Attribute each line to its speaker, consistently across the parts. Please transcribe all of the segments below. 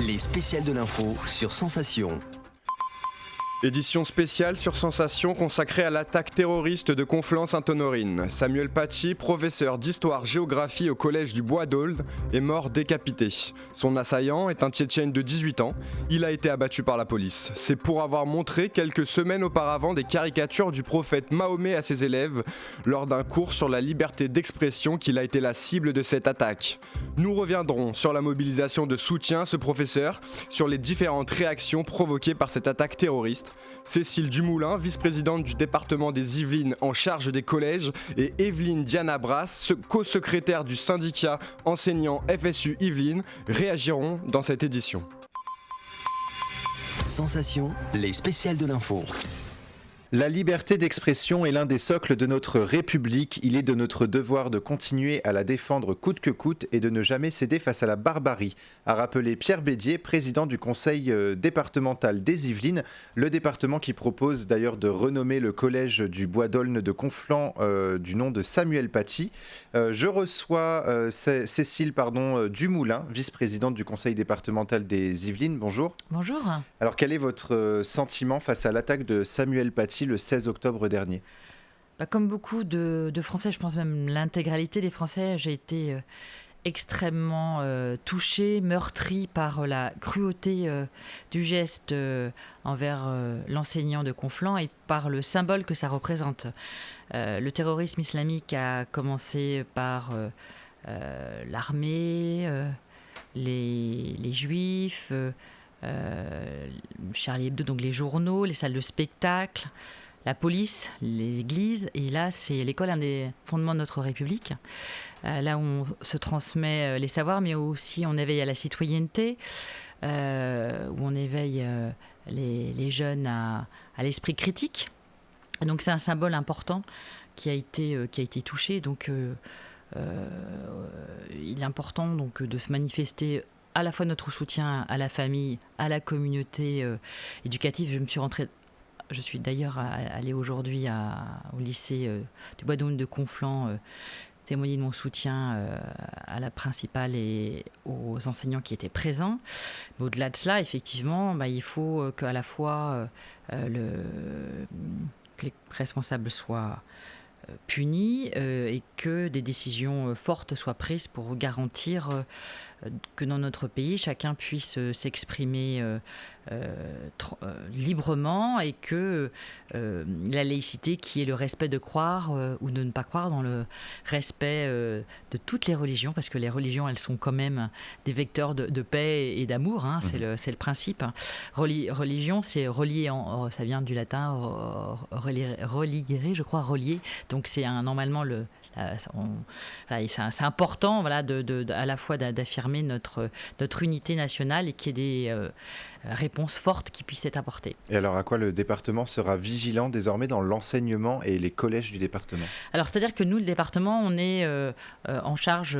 Speaker 1: Les spéciales de l'info sur Sensation.
Speaker 2: Édition spéciale sur Sensation consacrée à l'attaque terroriste de Conflans-Sainte-Honorine. Samuel Paty, professeur d'histoire-géographie au collège du Bois d'Aulne, est mort décapité. Son assaillant est un Tchétchène de 18 ans. Il a été abattu par la police. C'est pour avoir montré quelques semaines auparavant des caricatures du prophète Mahomet à ses élèves lors d'un cours sur la liberté d'expression qu'il a été la cible de cette attaque. Nous reviendrons sur la mobilisation de soutien à ce professeur, sur les différentes réactions provoquées par cette attaque terroriste. Cécile Dumoulin, vice-présidente du département des Yvelines en charge des collèges, et Evelyne Diana Brass, co-secrétaire du syndicat enseignant FSU Yvelines, réagiront dans cette édition.
Speaker 1: Sensation, les spéciales de l'info.
Speaker 3: La liberté d'expression est l'un des socles de notre République. Il est de notre devoir de continuer à la défendre coûte que coûte et de ne jamais céder face à la barbarie, a rappelé Pierre Bédier, président du conseil départemental des Yvelines, le département qui propose d'ailleurs de renommer le collège du Bois d'Aulne de Conflans du nom de Samuel Paty. Je reçois Cécile Dumoulin, vice-présidente du conseil départemental des Yvelines. Bonjour.
Speaker 4: Bonjour.
Speaker 3: Alors quel est votre sentiment face à l'attaque de Samuel Paty le 16 octobre dernier?
Speaker 4: Comme beaucoup de Français, je pense même l'intégralité des Français, j'ai été extrêmement touchée, meurtrie par la cruauté du geste envers l'enseignant de Conflans et par le symbole que ça représente. Le terrorisme islamique a commencé par l'armée, les juifs, Charlie Hebdo, donc les journaux, les salles de spectacle, la police, les églises, et là c'est l'école, un des fondements de notre République, là où on se transmet les savoirs, mais aussi on éveille à la citoyenneté, où on éveille les jeunes à l'esprit critique. Et donc c'est un symbole important qui a été touché, donc il est important donc de se manifester à la fois notre soutien à la famille, à la communauté éducative. Je suis d'ailleurs allée aujourd'hui au lycée du Bois d'Aulne de Conflans témoigner de mon soutien à la principale et aux enseignants qui étaient présents. Mais au-delà de cela, effectivement, il faut qu'à la fois que les responsables soient punis et que des décisions fortes soient prises pour garantir que dans notre pays, chacun puisse s'exprimer librement et que la laïcité, qui est le respect de croire ou de ne pas croire, dans le respect de toutes les religions, parce que les religions, elles sont quand même des vecteurs de paix et d'amour, c'est le principe. Religion, c'est relier, ça vient du latin, religere, je crois, relier, donc c'est normalement c'est important à la fois d'affirmer notre unité nationale et qu'il y ait des réponses fortes qui puissent être apportées.
Speaker 3: Et alors à quoi le département sera vigilant désormais dans l'enseignement et les collèges du département? Alors
Speaker 4: c'est-à-dire que nous, le département, on est en charge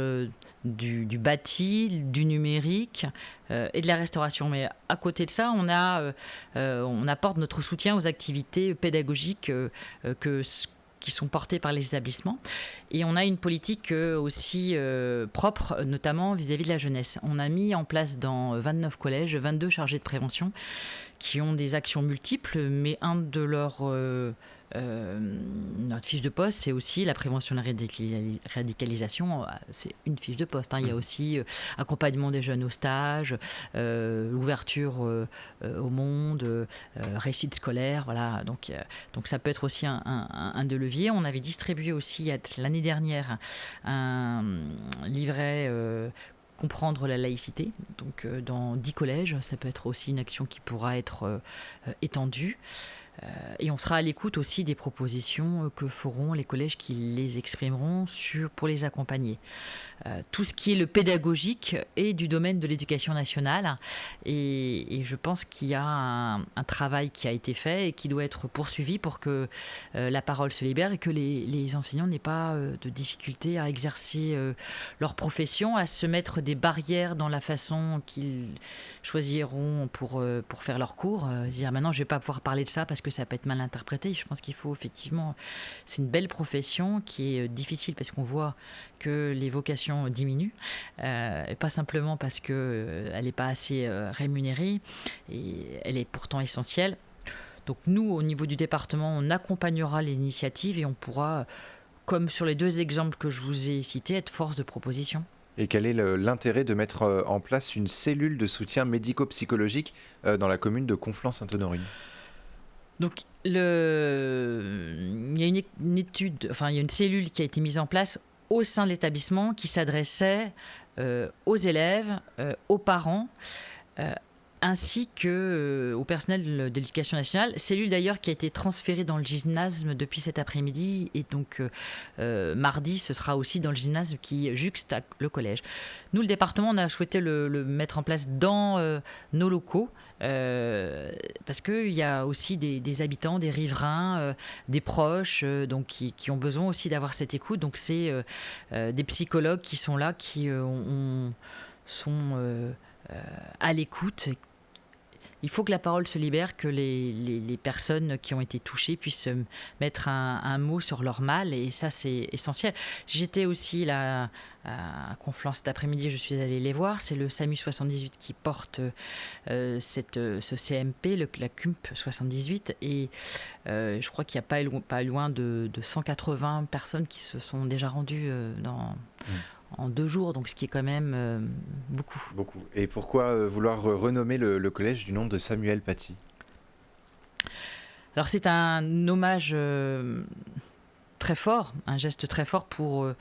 Speaker 4: du bâti, du numérique et de la restauration. Mais à côté de ça, on apporte notre soutien aux activités pédagogiques qui sont portés par les établissements. Et on a une politique aussi propre, notamment vis-à-vis de la jeunesse. On a mis en place dans 29 collèges, 22 chargés de prévention qui ont des actions multiples, mais un de notre fiche de poste, c'est aussi la prévention de la radicalisation. C'est une fiche de poste. Il y a aussi accompagnement des jeunes au stage, ouverture au monde, réussite scolaire. Voilà. Donc ça peut être aussi un de leviers. On avait distribué aussi l'année dernière un livret comprendre la laïcité, donc dans 10 collèges. Ça peut être aussi une action qui pourra être étendue. Et on sera à l'écoute aussi des propositions que feront les collèges qui les exprimeront pour les accompagner. Tout ce qui est le pédagogique est du domaine de l'éducation nationale et je pense qu'il y a un travail qui a été fait et qui doit être poursuivi pour que la parole se libère et que les enseignants n'aient pas de difficulté à exercer leur profession, à se mettre des barrières dans la façon qu'ils choisiront pour faire leurs cours. Dire maintenant je ne vais pas pouvoir parler de ça parce que que ça peut être mal interprété. Je pense qu'il faut effectivement, c'est une belle profession qui est difficile parce qu'on voit que les vocations diminuent, et pas simplement parce qu'elle n'est pas assez rémunérée, et elle est pourtant essentielle. Donc nous, au niveau du département, on accompagnera l'initiative et on pourra, comme sur les 2 exemples que je vous ai cités, être force de proposition.
Speaker 3: Et quel est l'intérêt de mettre en place une cellule de soutien médico-psychologique dans la commune de Conflans-Sainte-Honorine ?
Speaker 4: Donc, il y a une étude, enfin, il y a une cellule qui a été mise en place au sein de l'établissement qui s'adressait aux élèves, aux parents, ainsi que au personnel de l'éducation nationale. Cellule d'ailleurs qui a été transférée dans le gymnase depuis cet après-midi, et donc mardi ce sera aussi dans le gymnase qui juxte le collège. Nous, le département, on a souhaité le mettre en place dans nos locaux, parce qu'il y a aussi des habitants, des riverains, des proches, donc qui ont besoin aussi d'avoir cette écoute. Donc c'est des psychologues qui sont là, qui sont à l'écoute. Il faut que la parole se libère, que les personnes qui ont été touchées puissent mettre un mot sur leur mal, et ça c'est essentiel. J'étais aussi là à Conflans cet après-midi, je suis allée les voir. C'est le SAMU 78 qui porte ce CMP, la CUMP 78, et je crois qu'il n'y a pas loin de 180 personnes qui se sont déjà rendues en 2 jours, donc ce qui est quand même beaucoup.
Speaker 3: Beaucoup. Et pourquoi vouloir renommer le collège du nom de Samuel Paty ?
Speaker 4: Alors c'est un hommage très fort, un geste très fort pour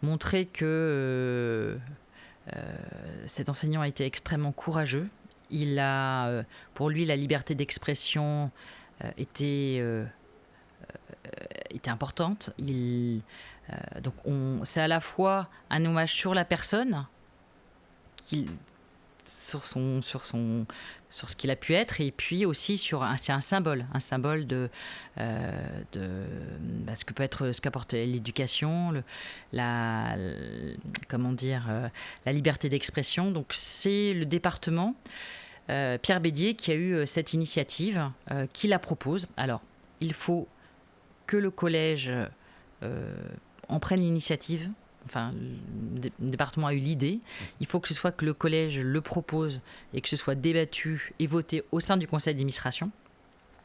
Speaker 4: montrer que cet enseignant a été extrêmement courageux. Il a, pour lui, la liberté d'expression était importante. Donc c'est à la fois un hommage sur la personne, sur ce qu'il a pu être, et puis aussi c'est un symbole de ce que peut être, ce qu'apporte l'éducation, la liberté d'expression. Donc c'est le département, Pierre Bédier, qui a eu cette initiative, qui la propose. Alors il faut que le collège en prenne l'initiative. Enfin, le département a eu l'idée. Il faut que ce soit que le collège le propose et que ce soit débattu et voté au sein du conseil d'administration.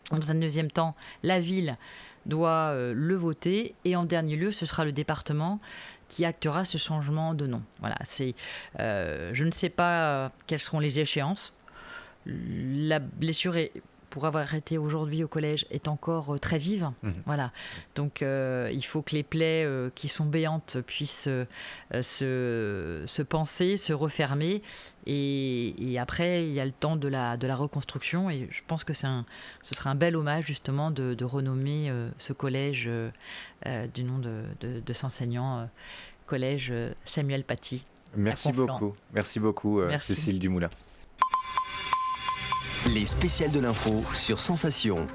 Speaker 4: Dans un deuxième temps, la ville doit le voter, et en dernier lieu, ce sera le département qui actera ce changement de nom. Voilà, je ne sais pas quelles seront les échéances. La blessure pour avoir été aujourd'hui au collège, est encore très vive. Voilà. Donc il faut que les plaies qui sont béantes puissent se panser, se refermer, et après il y a le temps de la reconstruction, et je pense que ce sera un bel hommage justement de renommer ce collège du nom de cet enseignant, collège Samuel Paty.
Speaker 3: Merci beaucoup
Speaker 4: Merci.
Speaker 3: Cécile Dumoulin.
Speaker 1: Les spéciales de l'info sur Sensation.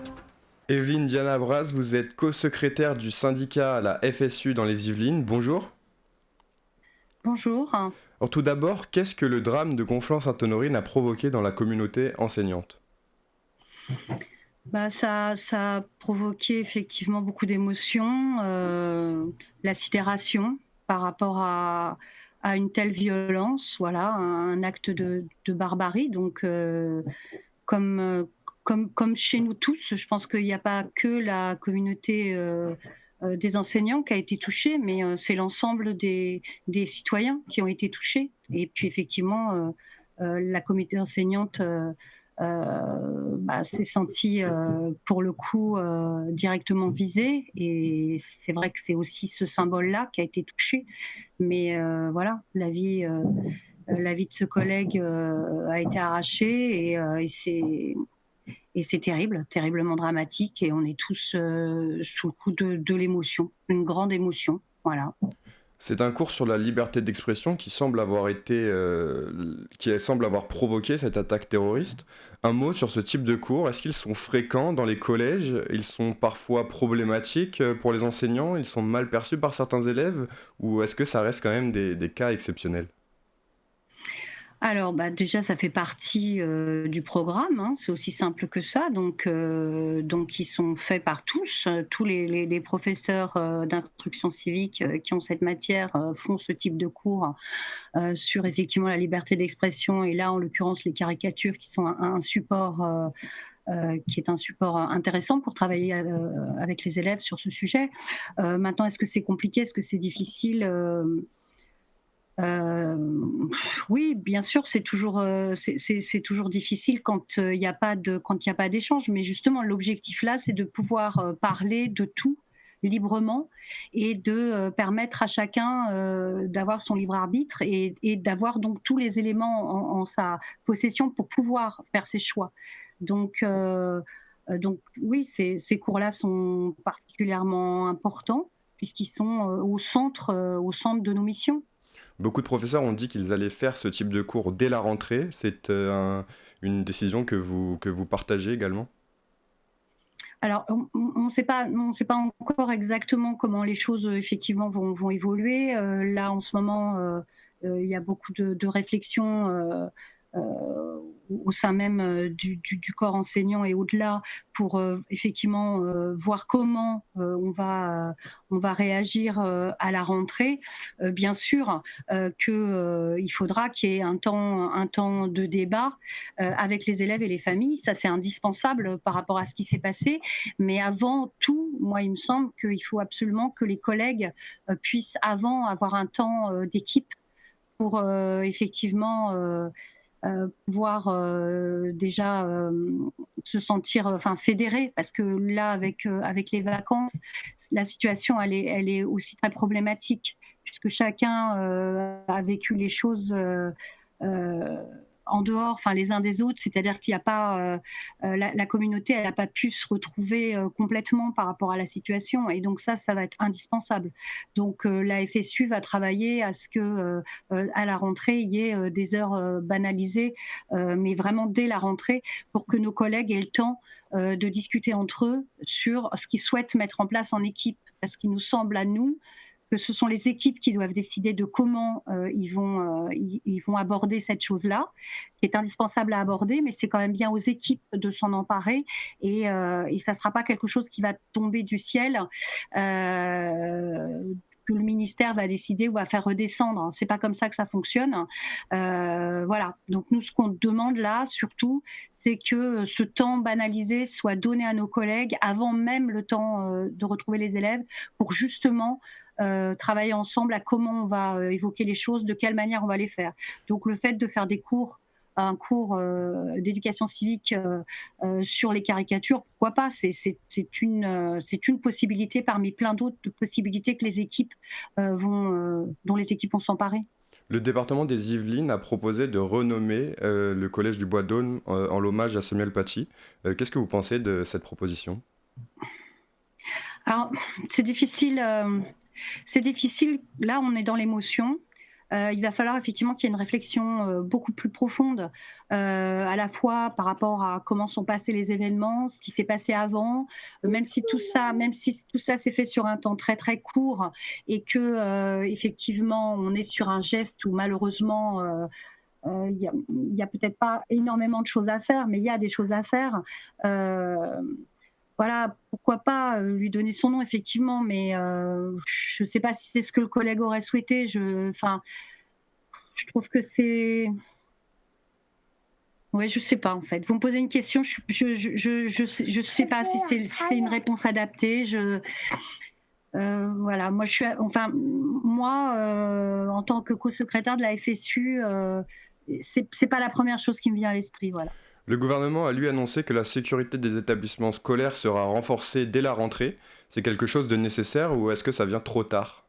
Speaker 2: Evelyne Diana Braz, vous êtes co-secrétaire du syndicat à la FSU dans les Yvelines. Bonjour.
Speaker 5: Bonjour.
Speaker 2: Alors tout d'abord, qu'est-ce que le drame de Conflans-Sainte-Honorine a provoqué dans la communauté enseignante ?
Speaker 5: Ça a provoqué effectivement beaucoup d'émotions, la sidération par rapport à une telle violence, voilà, un acte de barbarie. Donc, comme chez nous tous, je pense qu'il n'y a pas que la communauté des enseignants qui a été touchée, mais c'est l'ensemble des citoyens qui ont été touchés. Et puis effectivement, la communauté enseignante s'est sentie pour le coup directement visée, et c'est vrai que c'est aussi ce symbole-là qui a été touché. Mais voilà, la vie de ce collègue a été arrachée, et c'est terrible, terriblement dramatique, et on est tous sous le coup de l'émotion, une grande émotion, voilà.
Speaker 2: C'est un cours sur la liberté d'expression qui semble avoir provoqué cette attaque terroriste. Un mot sur ce type de cours, est-ce qu'ils sont fréquents dans les collèges ? Ils sont parfois problématiques pour les enseignants ? Ils sont mal perçus par certains élèves ? Ou est-ce que ça reste quand même des cas exceptionnels ?
Speaker 5: Alors, bah, déjà, ça fait partie, du programme, hein, c'est aussi simple que ça. Donc ils sont faits par tous, tous les professeurs, d'instruction civique, qui ont cette matière, font ce type de cours, sur effectivement la liberté d'expression et là, en l'occurrence, les caricatures qui sont un support, qui est un support intéressant pour travailler, avec les élèves sur ce sujet. Maintenant, est-ce que c'est compliqué? Est-ce que c'est difficile? Oui, bien sûr, c'est toujours difficile quand il y a pas d'échange. Mais justement, l'objectif là, c'est de pouvoir parler de tout librement et de permettre à chacun d'avoir son libre arbitre et d'avoir donc tous les éléments en sa possession pour pouvoir faire ses choix. Donc oui, ces cours-là sont particulièrement importants puisqu'ils sont au centre de nos missions.
Speaker 2: Beaucoup de professeurs ont dit qu'ils allaient faire ce type de cours dès la rentrée. C'est une décision que vous partagez également?
Speaker 5: Alors, on sait pas encore exactement comment les choses, effectivement vont évoluer. Là, en ce moment, il y a beaucoup de réflexions, au sein même, du corps enseignant et au-delà pour, effectivement, voir comment, on va réagir, à la rentrée. Bien sûr, il faudra qu'il y ait un temps de débat, avec les élèves et les familles. Ça, c'est indispensable par rapport à ce qui s'est passé. Mais avant tout, moi, il me semble qu'il faut absolument que les collègues puissent avant avoir un temps d'équipe pour effectivement pouvoir déjà se sentir enfin fédérés parce que là avec les vacances la situation elle est aussi très problématique puisque chacun a vécu les choses euh, en dehors, enfin les uns des autres, c'est-à-dire qu'il n'y a pas la communauté, elle n'a pas pu se retrouver complètement par rapport à la situation, et donc ça va être indispensable. Donc la FSU va travailler à ce que à la rentrée il y ait des heures banalisées, mais vraiment dès la rentrée, pour que nos collègues aient le temps de discuter entre eux sur ce qu'ils souhaitent mettre en place en équipe, parce qu'il nous semble à nous que ce sont les équipes qui doivent décider de comment ils vont aborder cette chose-là, qui est indispensable à aborder, mais c'est quand même bien aux équipes de s'en emparer et ça ne sera pas quelque chose qui va tomber du ciel. Que le ministère va décider ou va faire redescendre. C'est pas comme ça que ça fonctionne. Voilà. Donc nous, ce qu'on demande là, surtout, c'est que ce temps banalisé soit donné à nos collègues avant même le temps de retrouver les élèves, pour justement travailler ensemble à comment on va évoquer les choses, de quelle manière on va les faire. Donc le fait de faire un cours d'éducation civique sur les caricatures, pourquoi pas? C'est une possibilité parmi plein d'autres possibilités que les équipes dont les équipes vont s'emparer.
Speaker 2: Le département des Yvelines a proposé de renommer le collège du Bois d'Aulne en l'hommage à Samuel Paty. Qu'est-ce que vous pensez de cette proposition?
Speaker 5: Alors, c'est difficile. C'est difficile. Là, on est dans l'émotion. Il va falloir effectivement qu'il y ait une réflexion beaucoup plus profonde, à la fois par rapport à comment sont passés les événements, ce qui s'est passé avant, même si tout ça s'est fait sur un temps très très court et que effectivement on est sur un geste où malheureusement il y a peut-être pas énormément de choses à faire, mais il y a des choses à faire. Euh, voilà, pourquoi pas lui donner son nom, effectivement, mais je ne sais pas si c'est ce que le collègue aurait souhaité. Enfin, je trouve que c'est. Ouais, je sais pas en fait. Vous me posez une question, je sais pas si c'est une réponse adaptée. Voilà, moi, en tant que co-secrétaire de la FSU, c'est pas la première chose qui me vient à l'esprit, voilà.
Speaker 2: Le gouvernement a lui annoncé que la sécurité des établissements scolaires sera renforcée dès la rentrée. C'est quelque chose de nécessaire ou est-ce que ça vient trop tard,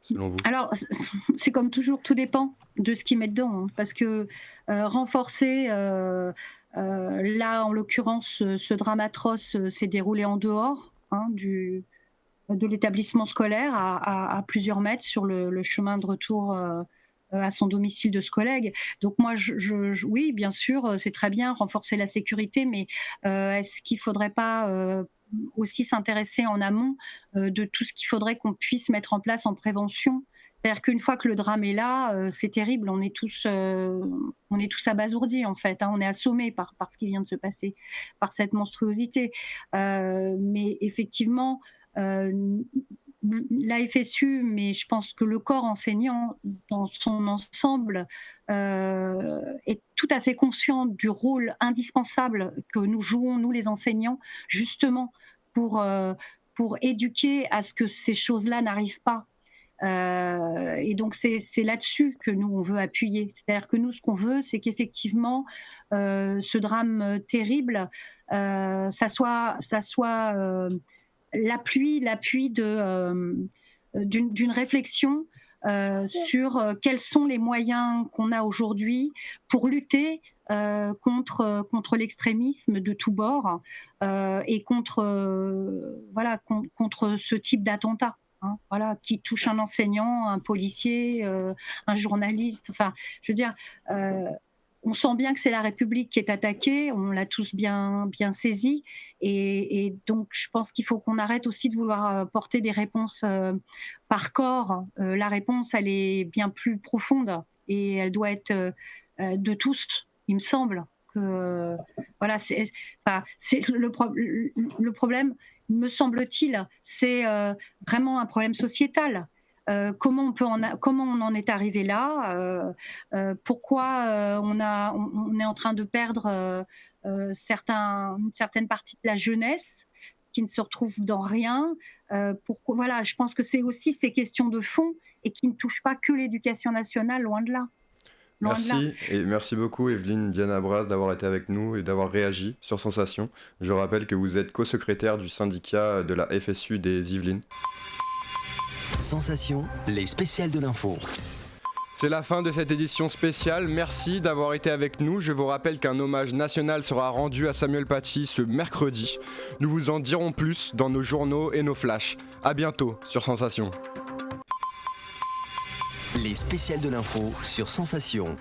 Speaker 2: selon vous?
Speaker 5: Alors, c'est comme toujours, tout dépend de ce qu'ils mettent dedans, hein, parce que renforcer, là, en l'occurrence, ce drame atroce s'est déroulé en dehors, hein, de l'établissement scolaire, à plusieurs mètres sur le chemin de retour à son domicile de ce collègue. Donc moi, oui, bien sûr, c'est très bien renforcer la sécurité, mais est-ce qu'il ne faudrait pas aussi s'intéresser en amont de tout ce qu'il faudrait qu'on puisse mettre en place en prévention? C'est-à-dire qu'une fois que le drame est là, c'est terrible. On est tous abasourdis en fait. On est assommés par ce qui vient de se passer, par cette monstruosité. Mais effectivement, la FSU, mais je pense que le corps enseignant dans son ensemble est tout à fait conscient du rôle indispensable que nous jouons, nous les enseignants, justement pour éduquer à ce que ces choses-là n'arrivent pas. Et donc c'est là-dessus que nous on veut appuyer. C'est-à-dire que nous ce qu'on veut, c'est qu'effectivement ce drame terrible, ça soit l'appui d'une réflexion sur quels sont les moyens qu'on a aujourd'hui pour lutter contre l'extrémisme de tous bords et contre ce type d'attentat. Qui touche un enseignant, un policier, un journaliste. Enfin, je veux dire, on sent bien que c'est la République qui est attaquée, on l'a tous bien saisi, et donc je pense qu'il faut qu'on arrête aussi de vouloir porter des réponses par corps. La réponse, elle est bien plus profonde et elle doit être de tous, il me semble. C'est le problème, me semble-t-il, c'est vraiment un problème sociétal. Comment on en est arrivé là, pourquoi on est en train de perdre une certaine partie de la jeunesse qui ne se retrouve dans rien. Je pense que c'est aussi ces questions de fond et qui ne touchent pas que l'éducation nationale, loin de là.
Speaker 2: Merci, et merci beaucoup Evelyne Diana Braz d'avoir été avec nous et d'avoir réagi sur Sensation. Je rappelle que vous êtes co-secrétaire du syndicat de la FSU des Yvelines.
Speaker 1: Sensation, les spéciales de l'info.
Speaker 2: C'est la fin de cette édition spéciale, merci d'avoir été avec nous. Je vous rappelle qu'un hommage national sera rendu à Samuel Paty ce mercredi. Nous vous en dirons plus dans nos journaux et nos flashs. A bientôt sur Sensation.
Speaker 1: Les spéciales de l'info sur Sensation.